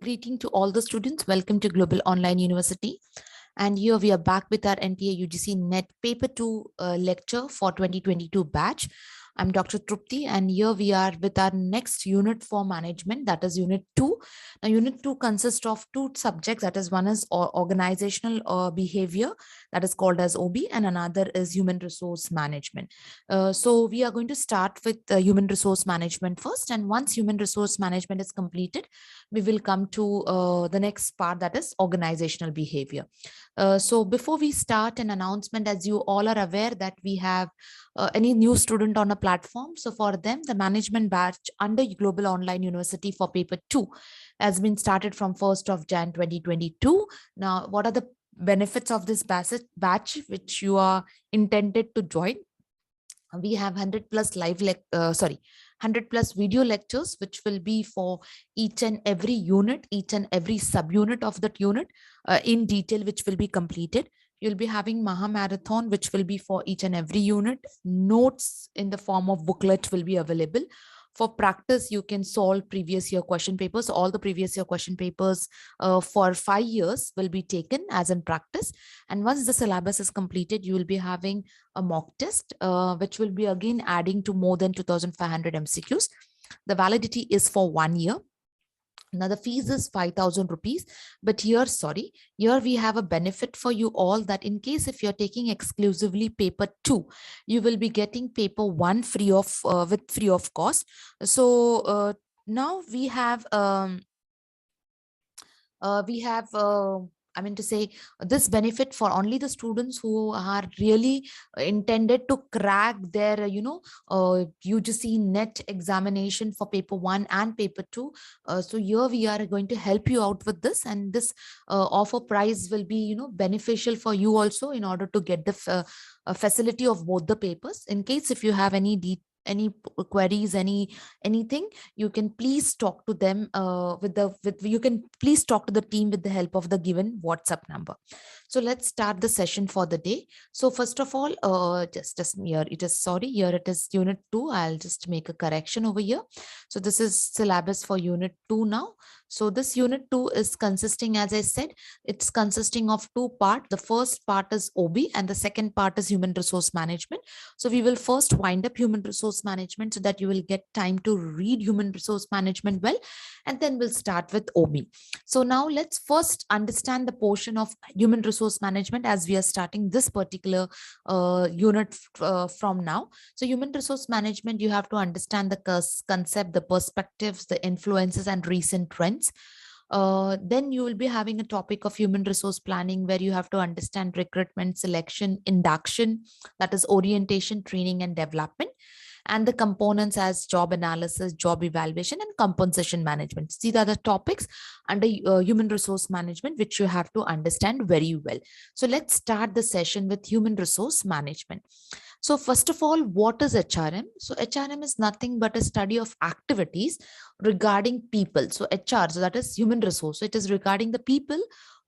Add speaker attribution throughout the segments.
Speaker 1: Greeting to all the students. Welcome to Global Online University. And here we are back with our NTA UGC Net Paper 2 lecture for 2022 batch. I'm Dr. Triptii, and here we are with our next unit for management, that is Unit 2. Now, Unit 2 consists of two subjects, that is one is organizational behavior, that is called as OB, and another is human resource management. So we are going to start with human resource management first, and once human resource management is completed, we will come to the next part, that is organizational behavior. So before we start an announcement, as you all are aware that we have any new student on a platform. So for them, the management batch under Global Online University for paper 2 has been started from 1st of Jan 2022. Now, what are the benefits of this batch which you are intended to join? We have 100 plus 100 plus video lectures, which will be for each and every unit, each and every subunit of that unit in detail, which will be completed. You'll be having Maha Marathon, which will be for each and every unit. Notes in the form of booklet will be available. For practice, you can solve previous year question papers. All the previous year question papers for 5 years will be taken as in practice. And once the syllabus is completed, you will be having a mock test, which will be again adding to more than 2,500 MCQs. The validity is for 1 year. Now the fees is 5,000 rupees, but here we have a benefit for you all, that in case if you're taking exclusively paper 2, you will be getting paper 1 free of cost. So now we have I mean to say, this benefit for only the students who are really intended to crack their, UGC net examination for paper 1 and paper 2. So here we are going to help you out with this, and this offer price will be, beneficial for you also in order to get the facility of both the papers. In case if you have any queries, anything, you can please talk to them you can please talk to the team with the help of the given WhatsApp number. So let's start the session for the day. So first of all, just here it is unit 2. I'll just make a correction over here. So this is syllabus for unit 2 now. So this unit 2 is consisting, as I said, it's consisting of two parts. The first part is OB and the second part is human resource management. So we will first wind up human resource management so that you will get time to read human resource management well, and then we'll start with OB. So now let's first understand the portion of human resource management as we are starting this particular unit from now. So human resource management, you have to understand the concept, the perspectives, the influences and recent trends. Then you will be having a topic of human resource planning, where you have to understand recruitment, selection, induction, that is orientation, training and development, and the components as job analysis, job evaluation and compensation management. These are the topics under human resource management which you have to understand very well. So let's start the session with human resource management. So first of all, what is HRM? So HRM is nothing but a study of activities regarding people. So HR, so that is human resource. So it is regarding the people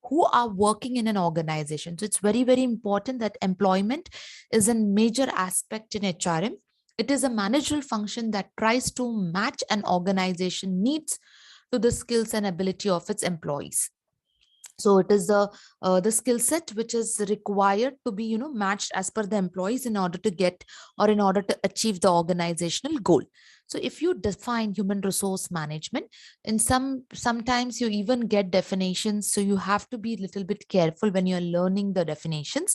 Speaker 1: who are working in an organization. So it's very, very important that employment is a major aspect in HRM. It is a managerial function that tries to match an organization needs to the skills and ability of its employees. So it is the skill set which is required to be, matched as per the employees in order to get or in order to achieve the organizational goal. So if you define human resource management, in sometimes you even get definitions. So you have to be a little bit careful when you're learning the definitions,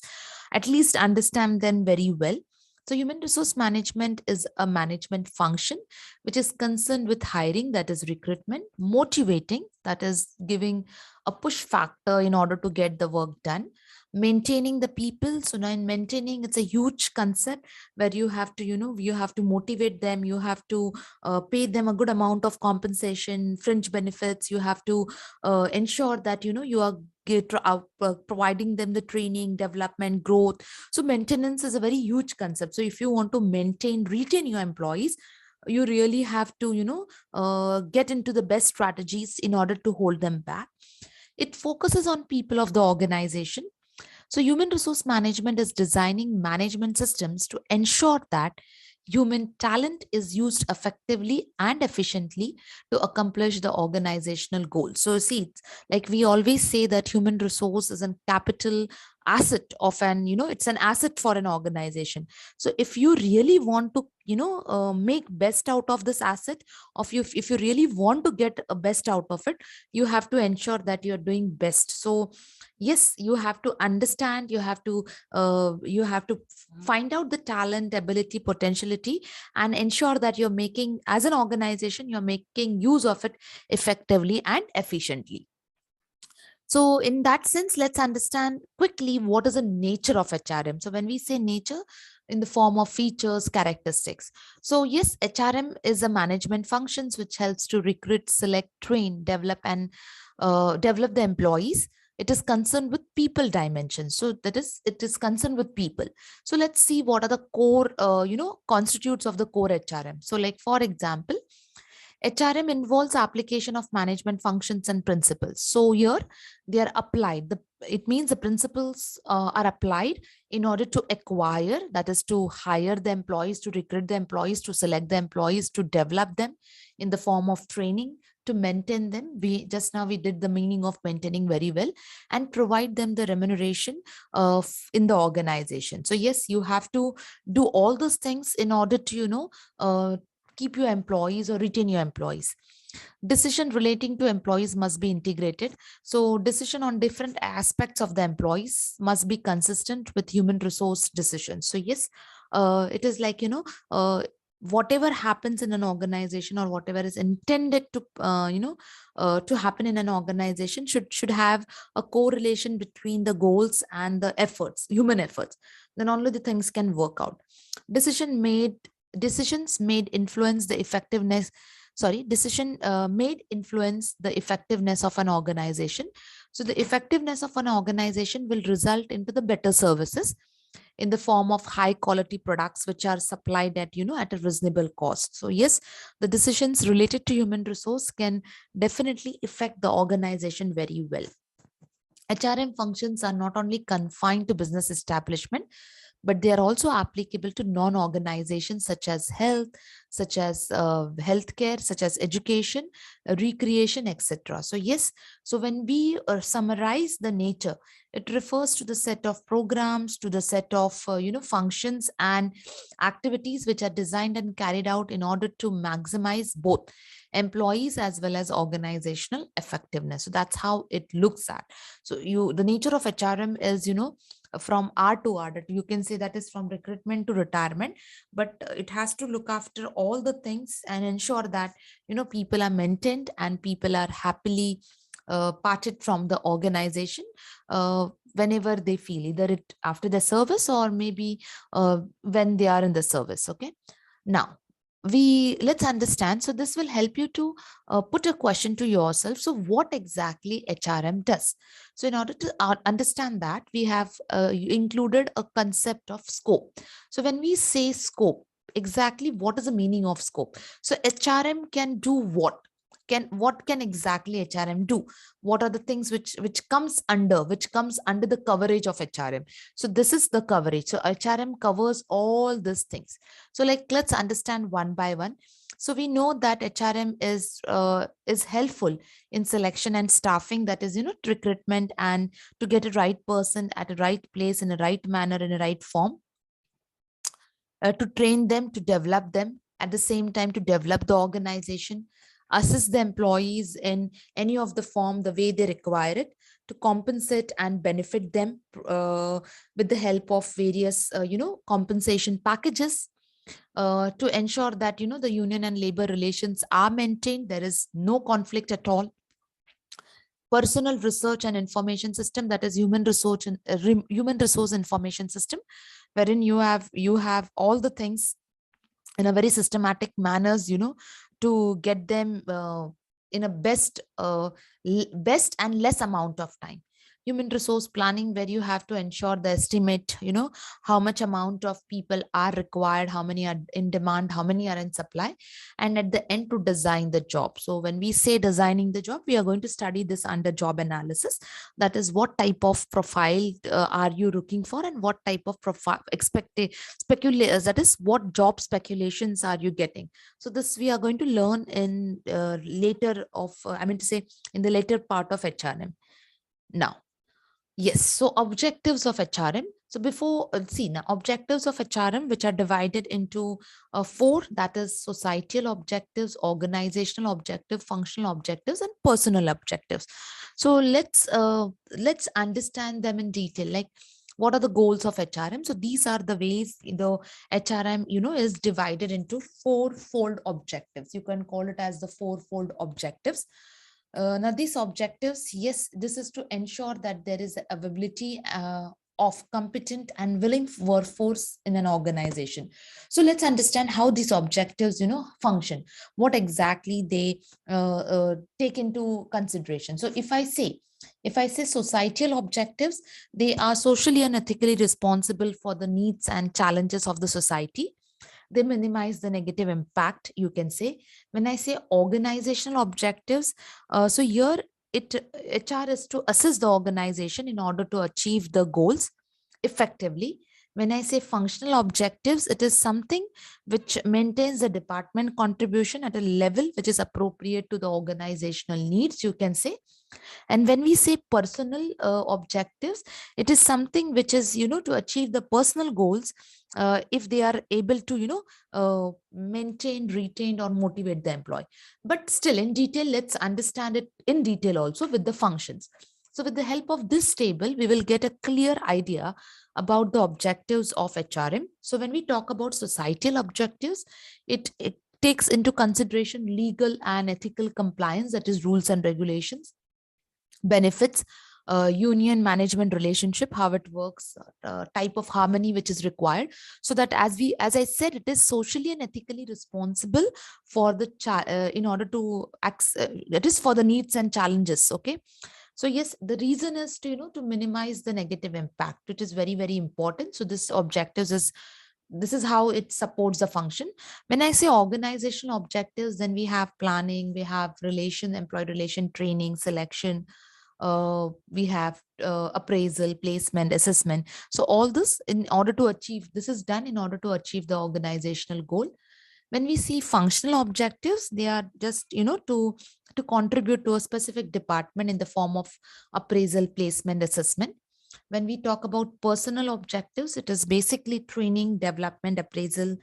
Speaker 1: at least understand them very well. So human resource management is a management function which is concerned with hiring, that is recruitment, motivating, that is giving a push factor in order to get the work done, maintaining the people. So now in maintaining, it's a huge concept where you have to, you have to motivate them, you have to pay them a good amount of compensation, fringe benefits, you have to ensure that, you are providing them the training, development, growth. So maintenance is a very huge concept. So if you want to retain your employees, you really have to, get into the best strategies in order to hold them back. It focuses on people of the organization. So human resource management is designing management systems to ensure that human talent is used effectively and efficiently to accomplish the organizational goals. So see, it's like we always say that human resource is a capital asset of an, it's an asset for an organization. So if you really want to, make best out of this asset of you, if you really want to get a best out of it, you have to ensure that you're doing best. So yes, you have to understand, you have to find out the talent, ability, potentiality, and ensure that you're making, as an organization, you're making use of it effectively and efficiently. So in that sense, let's understand quickly what is the nature of HRM. So when we say nature, in the form of features, characteristics. So yes, HRM is a management functions which helps to recruit, select, train, develop, and develop the employees. It is concerned with people dimensions. So that is, it is concerned with people. So let's see what are the core, constitutes of the core HRM. So like, for example, HRM involves application of management functions and principles. So here they are applied. It means the principles are applied in order to acquire, that is to hire the employees, to recruit the employees, to select the employees, to develop them in the form of training, to maintain them. We just now we did the meaning of maintaining very well, and provide them the remuneration in the organization. So yes, you have to do all those things in order to, keep your employees or retain your employees. Decision relating to employees must be integrated. So decision on different aspects of the employees must be consistent with human resource decisions. So yes, it is like, whatever happens in an organization, or whatever is intended to, to happen in an organization, should have a correlation between the goals and the efforts, human efforts. Then only the things can work out. Decisions made influence the effectiveness, decision made influence the effectiveness of an organization. So the effectiveness of an organization will result into the better services in the form of high quality products which are supplied at, at a reasonable cost. So yes, the decisions related to human resource can definitely affect the organization very well. HRM functions are not only confined to business establishment, but they are also applicable to non-organizations such as health, such as healthcare, such as education, recreation, etc. So yes, so when we summarize the nature, it refers to the set of programs, to the set of functions and activities which are designed and carried out in order to maximize both employees as well as organizational effectiveness. So that's how it looks at. So the nature of HRM is, from R to R, that you can say that is from recruitment to retirement, but it has to look after all the things and ensure that, people are maintained and people are happily parted from the organization whenever they feel, either it after the service or maybe when they are in the service. Okay, now let's understand. So this will help you to put a question to yourself. So what exactly HRM does? So in order to understand that, we have included a concept of scope. So when we say scope, exactly what is the meaning of scope? So HRM can do what can exactly HRM do? What are the things which comes under the coverage of HRM? So this is the coverage. So HRM covers all these things. So like, let's understand one by one. So we know that HRM is helpful in selection and staffing, that is, recruitment, and to get a right person at a right place in a right manner, in a right form, to train them, to develop them, at the same time to develop the organization, assist the employees in any of the form the way they require it, to compensate and benefit them with the help of various compensation packages, to ensure that the union and labor relations are maintained, there is no conflict at all. Personal research and information system, that is human resource and human resource information system, wherein you have all the things in a very systematic manners, to get them in a best and less amount of time. human resource planning, where you have to ensure the estimate, how much amount of people are required, how many are in demand, how many are in supply, and at the end to design the job. So when we say designing the job, we are going to study this under job analysis. That is, what type of profile are you looking for, and what type of profile that is, what job speculations are you getting. So this we are going to learn in later of in the later part of HRM. Now, yes, so objectives of HRM. So before, see now, objectives of HRM, which are divided into four, that is societal objectives, organizational objective, functional objectives, and personal objectives. So let's understand them in detail. Like, what are the goals of HRM? So these are the ways the HRM, is divided into four-fold objectives. You can call it as the four-fold objectives. Now, these objectives, yes, this is to ensure that there is availability of competent and willing workforce in an organization. So let's understand how these objectives, function, what exactly they take into consideration. So if I say societal objectives, they are socially and ethically responsible for the needs and challenges of the society. They minimize the negative impact, you can say. When I say organizational objectives, so here HR is to assist the organization in order to achieve the goals effectively. When I say functional objectives, it is something which maintains the department contribution at a level which is appropriate to the organizational needs, you can say. And when we say personal objectives, it is something which is, to achieve the personal goals, if they are able to, maintain, retain, or motivate the employee. But still, in detail, let's understand it in detail also with the functions. So with the help of this table, we will get a clear idea about the objectives of HRM. So when we talk about societal objectives, it takes into consideration legal and ethical compliance, that is rules and regulations, benefits, union management relationship, how it works, type of harmony which is required, so that as I said, it is socially and ethically responsible for the in order to it is for the needs and challenges. Okay. So yes, the reason is to to minimize the negative impact, which is very, very important. So this objectives is, this is how it supports the function. When I say organizational objectives, then we have planning, we have employee relation, training, selection, we have appraisal, placement, assessment. So all this in order to achieve, this is done in order to achieve the organizational goal. When we see functional objectives, they are just, to contribute to a specific department in the form of appraisal, placement, assessment. When we talk about personal objectives, it is basically training, development, appraisal,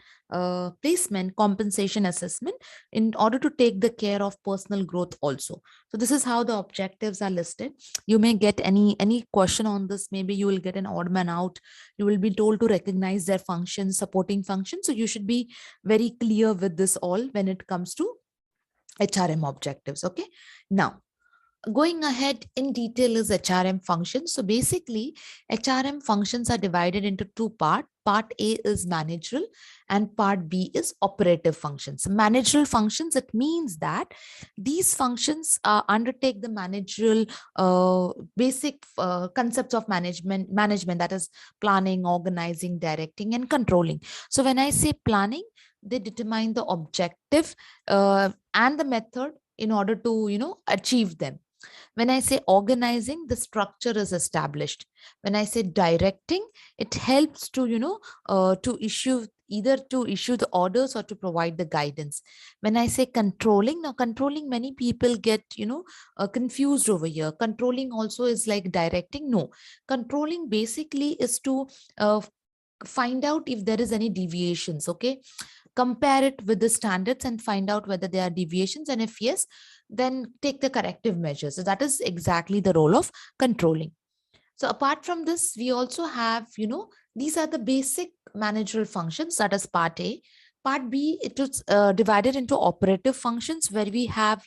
Speaker 1: placement, compensation, assessment, in order to take the care of personal growth also. So this is how the objectives are listed. You may get any question on this. Maybe you will get an odd man out. You will be told to recognize their functions, supporting functions. So you should be very clear with this all when it comes to HRM objectives. Okay. Now, going ahead in detail is HRM functions. So basically, HRM functions are divided into two parts. Part A is managerial and part B is operative functions. Managerial functions, it means that these functions undertake the managerial basic concepts of management, that is planning, organizing, directing, and controlling. So when I say planning, they determine the objective and the method in order to, achieve them. When I say organizing, the structure is established. When I say directing, it helps to, to issue the orders or to provide the guidance. When I say controlling, now controlling, many people get, confused over here. Controlling also is like directing. No, controlling basically is to find out if there is any deviations. Okay. Compare it with the standards and find out whether there are deviations. And if yes, then take the corrective measures. So that is exactly the role of controlling. So apart from this, we also have, these are the basic managerial functions. That is part A. Part B, it is divided into operative functions, where we have,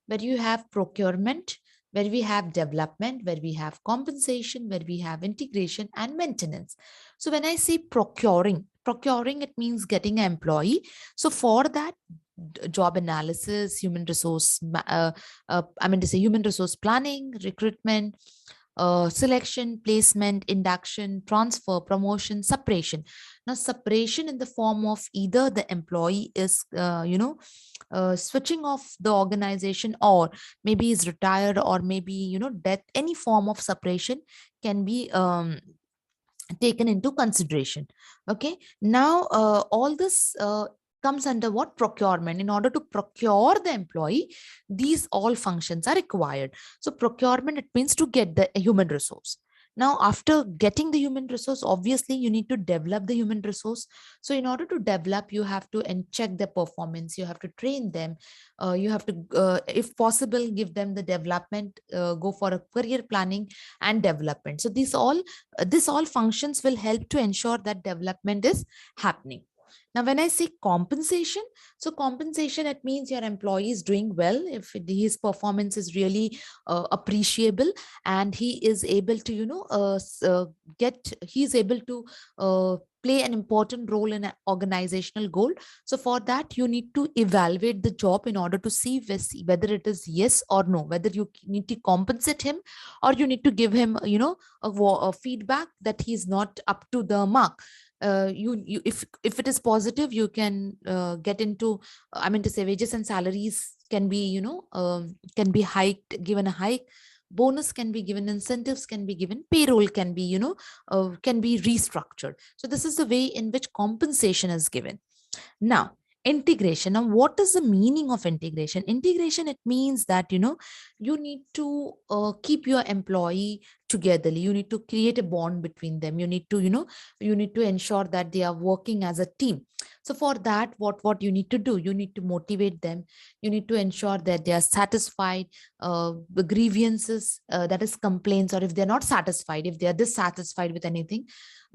Speaker 1: where you have procurement, where we have development, where we have compensation, where we have integration and maintenance. So when I say procuring, it means getting an employee. So for that, job analysis, human resource, human resource planning, recruitment, selection, placement, induction, transfer, promotion, separation. Now, separation in the form of either the employee is, switching off the organization, or maybe is retired, or maybe, death, any form of separation can be taken into consideration. Okay, now all this comes under what? Procurement. In order to procure the employee, these all functions are required. So procurement, it means to get the human resource. Now, after getting the human resource, obviously you need to develop the human resource. So in order to develop, you have to check their performance, you have to train them, you have to, if possible, give them the development, go for a career planning and development. So this all functions will help to ensure that development is happening. Now, when I say compensation, so compensation, it means your employee is doing well. If his performance is really appreciable, and he is able to, he is able to play an important role in an organizational goal. So for that, you need to evaluate the job in order to see whether it is yes or no, whether you need to compensate him, or you need to give him, a feedback that he's not up to the mark. If it is positive, you can get into, I mean to say, wages and salaries can be, can be hiked, given a hike, bonus can be given, incentives can be given, payroll can be, can be restructured. So this is the way in which compensation is given. Now, integration. Now, what is the meaning of integration? Integration, it means that, you need to keep your employee together. You need to create a bond between them. You need to, you need to ensure that they are working as a team. So for that, what you need to do? You need to motivate them. You need to ensure that they are satisfied. The grievances, that is complaints, or if they're not satisfied, if they are dissatisfied with anything,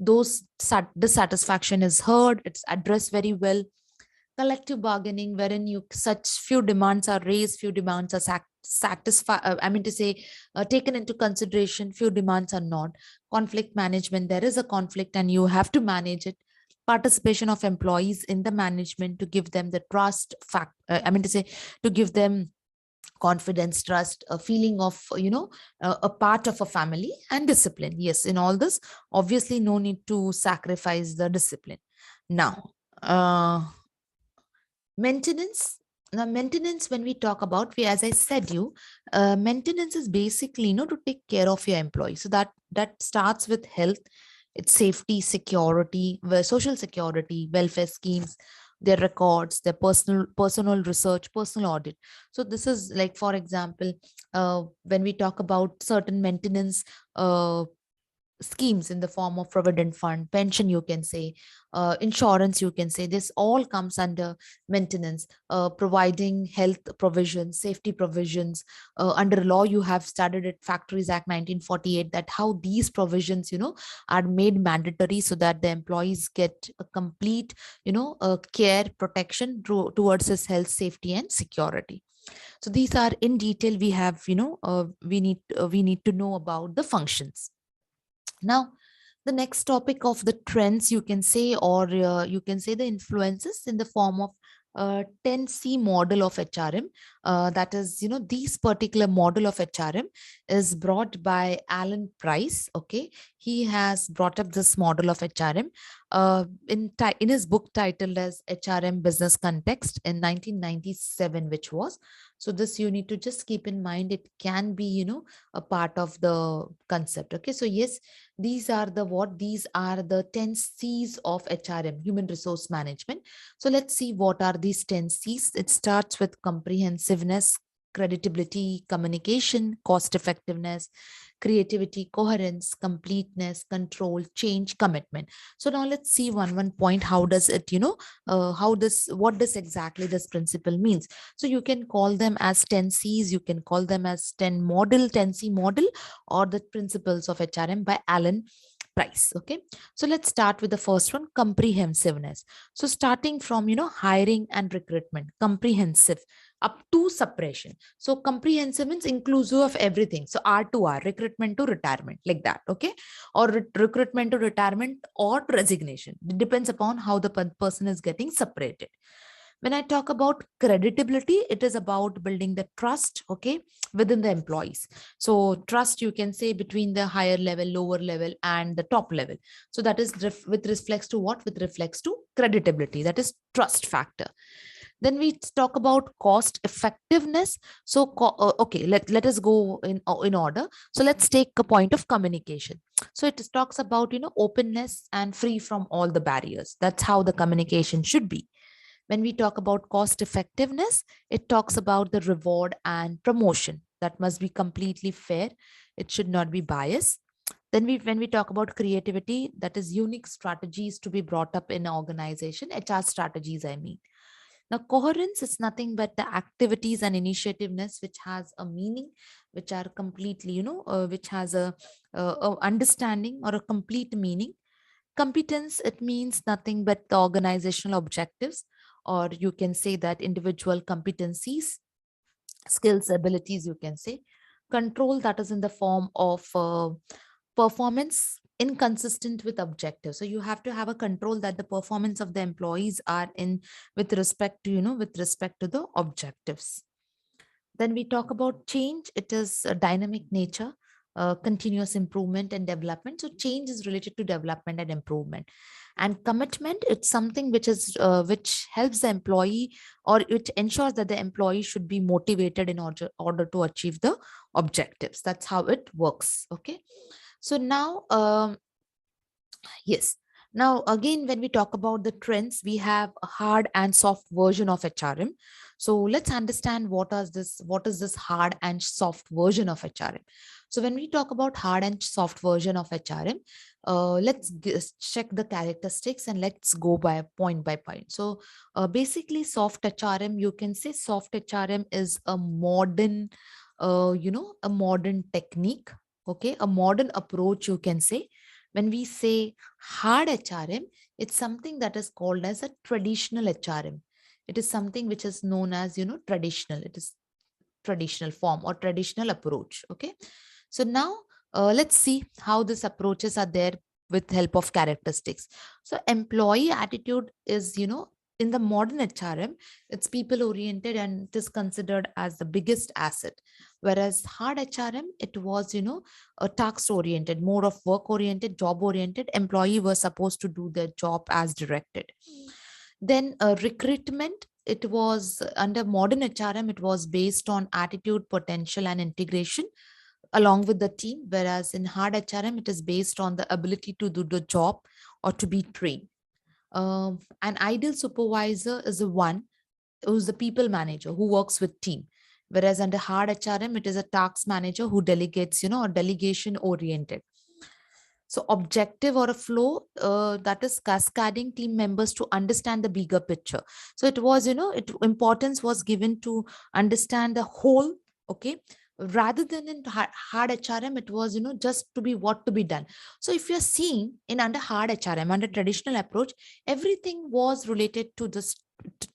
Speaker 1: dissatisfaction is heard, it's addressed very well. Collective bargaining, wherein you such few demands are raised, few demands are satisfied, I mean to say, taken into consideration, few demands are not. Conflict management, there is a conflict and you have to manage it. Participation of employees in the management, to give them the trust I mean to say, to give them confidence, trust, a feeling of, a part of a family. And discipline, yes, in all this, obviously no need to sacrifice the discipline. Now, maintenance. Now, maintenance, when we talk about, as I said, maintenance is basically, to take care of your employees. So that starts with health, it's safety, security, social security, welfare schemes, their records, their personal research, personal audit. So this is like, for example, when we talk about certain maintenance schemes in the form of provident fund, pension, you can say, insurance, you can say, this all comes under maintenance. Providing health provisions, safety provisions, under law, you have studied it, Factories Act 1948, that how these provisions, are made mandatory, so that the employees get a complete, care, protection towards his health, safety and security. So these are in detail, we have, we need to know about the functions. Now, the next topic of the trends, you can say, or you can say the influences in the form of 10C model of HRM. That is, this particular model of HRM is brought by Alan Price. Okay, he has brought up this model of HRM in his book titled as HRM Business Context in 1997, which was. So this you need to just keep in mind. It can be, a part of the concept. Okay, so yes, these are the 10 C's of HRM, human resource management. So let's see what are these 10 C's. It starts with comprehensiveness, credibility, communication, cost effectiveness, creativity, coherence, completeness, control, change, commitment. So now let's see one point. How does it, what does exactly this principle means? So you can call them as 10 C's, you can call them as 10 C model, or the principles of HRM by Alan Price. Okay, so let's start with the first one, comprehensiveness. So starting from, hiring and recruitment, comprehensive, up to separation. So comprehensive means inclusive of everything. So R to R, recruitment to retirement, like that. Okay, or recruitment to retirement or to resignation. It depends upon how the person is getting separated. When I talk about creditability, it is about building the trust, okay, within the employees. So trust, you can say, between the higher level, lower level, and the top level. So that is with reflects to what? With reflects to creditability. That is trust factor. Then we talk about cost effectiveness. So okay, let us go in order. So let's take a point of communication. So it talks about, openness and free from all the barriers. That's how the communication should be. When we talk about cost effectiveness, it talks about the reward and promotion that must be completely fair. It should not be biased. Then when we talk about creativity, that is unique strategies to be brought up in an organization, HR strategies, I mean. Now, coherence is nothing but the activities and initiativeness which has a meaning, which are completely, which has a understanding or a complete meaning. Competence, it means nothing but the organizational objectives, or you can say that individual competencies, skills, abilities, you can say. Control, that is in the form of performance inconsistent with objectives. So you have to have a control that the performance of the employees are in with respect to, with respect to the objectives. Then we talk about change. It is a dynamic nature, continuous improvement and development. So change is related to development and improvement. And commitment, it's something which helps the employee, or it ensures that the employee should be motivated in order to achieve the objectives. That's how it works. Okay. So now, yes. Now, again, when we talk about the trends, we have a hard and soft version of HRM. So let's understand what is this hard and soft version of HRM. So when we talk about hard and soft version of HRM, let's check the characteristics and let's go by point by point. So basically, soft HRM, you can say soft HRM is a modern, a modern technique, okay, a modern approach, you can say. When we say hard HRM, it's something that is called as a traditional HRM. It is something which is known as, traditional. It is traditional form or traditional approach. Okay. So now let's see how these approaches are there with help of characteristics. So employee attitude is, in the modern HRM, it's people oriented and it is considered as the biggest asset. Whereas hard HRM, it was, a task oriented, more of work oriented, job oriented. Employee was supposed to do their job as directed. Then recruitment, it was under modern HRM, it was based on attitude, potential, and integration along with the team. Whereas in hard HRM, it is based on the ability to do the job or to be trained. An ideal supervisor is the one who's the people manager who works with team. Whereas under hard HRM, it is a task manager who delegates, or delegation oriented. So objective or a flow, that is cascading team members to understand the bigger picture. So it was, importance was given to understand the whole, okay, rather than in hard HRM, it was, just to be what to be done. So if you're seeing in under hard HRM, under traditional approach, everything was related to this,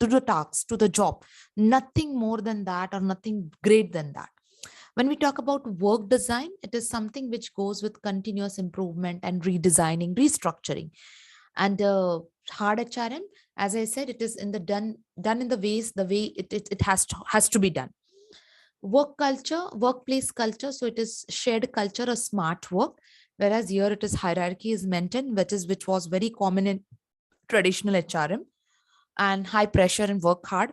Speaker 1: to the tasks, to the job, nothing more than that or nothing great than that. When we talk about work design, it is something which goes with continuous improvement and redesigning, restructuring. And hard HRM, as I said, it is in the done in the way it has to be done. Work culture, workplace culture, so it is shared culture or smart work. Whereas here it is hierarchy is maintained, which was very common in traditional HRM, and high pressure and work hard.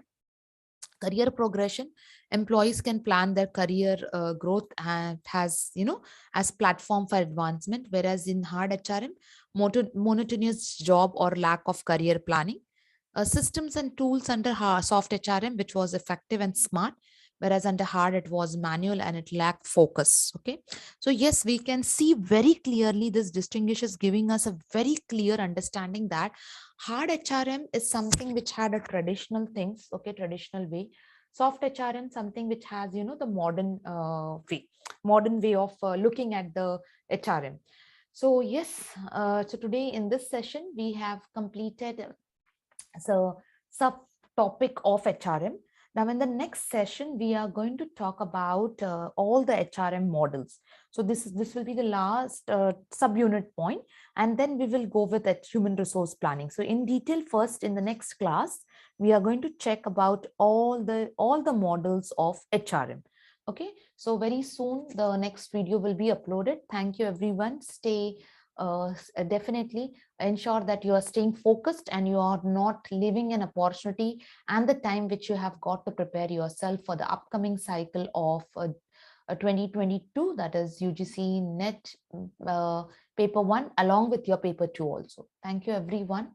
Speaker 1: Career progression, employees can plan their career growth and has, as platform for advancement. Whereas in hard HRM, monotonous job or lack of career planning. Systems and tools under soft HRM, which was effective and smart. Whereas under hard, it was manual and it lacked focus. Okay. So yes, we can see very clearly this distinguishes, giving us a very clear understanding that hard HRM is something which had a traditional things, okay, traditional way. Soft HRM, something which has, the modern way of looking at the HRM. So yes, so today in this session, we have completed so subtopic of HRM. Now, in the next session, we are going to talk about all the HRM models. So this will be the last subunit point, and then we will go with that human resource planning. So in detail, first in the next class, we are going to check about all the models of HRM. Okay, so very soon the next video will be uploaded. Thank you everyone. Stay definitely ensure that you are staying focused and you are not leaving an opportunity and the time which you have got to prepare yourself for the upcoming cycle of 2022, that is UGC NET paper 1 along with your paper 2 also. Thank you everyone.